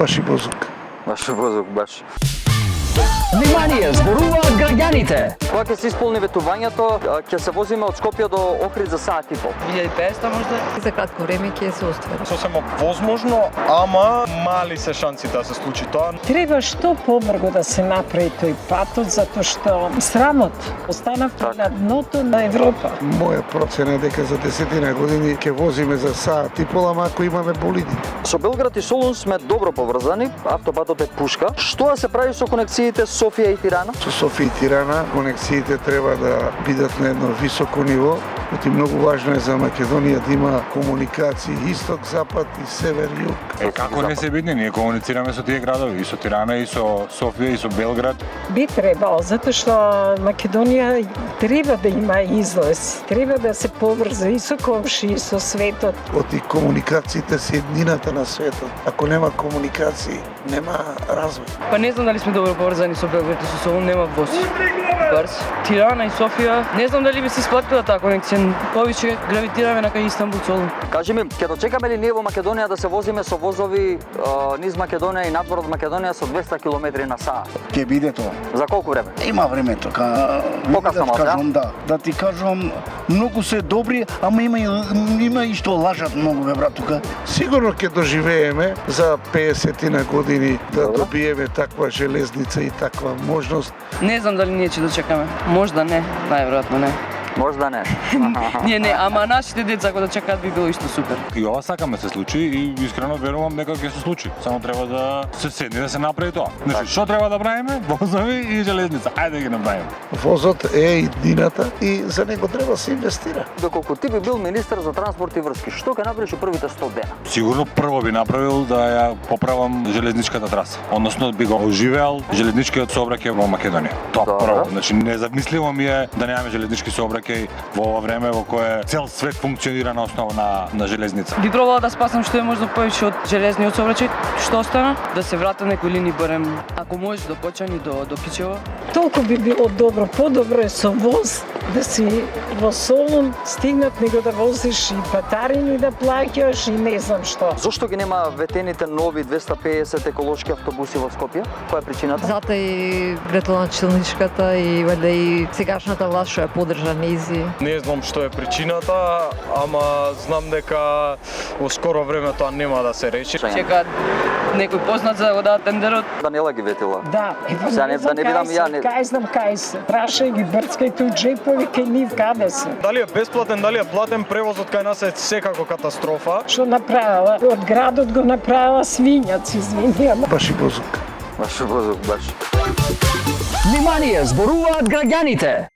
Баш и бозук. Баш бозук, баш. Внимание, зборуваат граѓаните. Кога ќе се исполни ветувањето, ќе се возиме од Скопје до Охрид за сат и пол. 1500 можда? За кратко време ќе се оствари. Сосема возможно, ама мали се шанси да се случи тоа. Треба што побрзо да се направи тој патот, затоа што срамот останавме на дното на Европа. Моја процена е дека за 10 години ќе возиме за саат и пол, ама ако имаме болиди. Со Белград и Солун сме добро поврзани, автопатот е пушка. Што да се прави со конекциите Софија и Тирана? Со Софија и Тирана конекциите треба да бидат на едно високо ниво. Оти многу важно е за Македонија да има комуникации исток, запад и север, југ. Како не се битни, ние комуницираме со тие градови, и со Тирана, и со Софија, и со Белград. Би требало, затоа што Македонија треба да има излез, треба да се поврза и со комши, и со светот. Оти комуникациите се еднината на светот. Ако нема комуникации, нема развој. Па не знам дали сме добро поврзани со Белград и со Солун, нема воз. Барс. Тирана и Софија, не знам дали би се исплатила таа конекција. Повеќе гравитираме на кај Истанбул, Солун. Кажи ми, ќе дочекаме ли ние во Македонија да се возиме со возови низ Македонија и надвор од Македонија со 200 км на саат? Ќе биде тоа. За колку време? Има време тоа. Покасно малку, да? Да ти кажувам, многу се добри, ама има и што лажат многу, бе брат, тука. Сигурно ќе доживееме за 50 на години да добиеме таква железница и таква можност. Не знам дали ние ќе дочекаме. Можда не, најверојатно не. Можда не. Не, ама нашите деца ако да чекаат би било исто супер. И ова сакаме се случи и искрено верувам дека ќе се случи. Само треба да се седне да се направи тоа. Значи, што треба да правиме? Возови и железница. Ајде да ги направиме. Возот е иднината и за него треба да се инвестира. Доколку ти би бил министер за транспорт и врски, што ќе направиш во првите 100 дена? Сигурно прво би направил да ја поправам железничката траса. Односно би го оживеал железничкиот сообраќај во Македонија. Тоа прво. Значи незамисливо ми е да немаме железнички сообраќај во ова време во кое цел свет функционира на основа на железница. Би пробала да спасам што е можно повеќе од железниот сообраќај, што остана, да се врата некои линии барем, ако можеш до Кочани, до Кичево. Толку би било добро, подобро е со воз да си во Солун стигнат него да возиш и патарини да плаќаш и не знам што. Зошто ги нема ветените нови 250 еколошки автобуси во Скопје? Која е причината? Затоа и градоначелничката и валјда и сегашната власт што ја поддржа низи. Не знам што е причината, ама знам дека во скоро време тоа нема да се речи. Чекаат некој познат за да го дадат тендерот. Даниела ги ветила. Да, Сега не видам ја не. Кај знам кај се. Прашај ги, брцкај ту джепови кај нив каде се. Дали е бесплатен, дали е платен, превозот кај нас е секако катастрофа. Што направила? Од градот го направила свињац, извини, ама. Баш и бозук. Баш бозук, баш. Внимание, зборуваат граѓаните.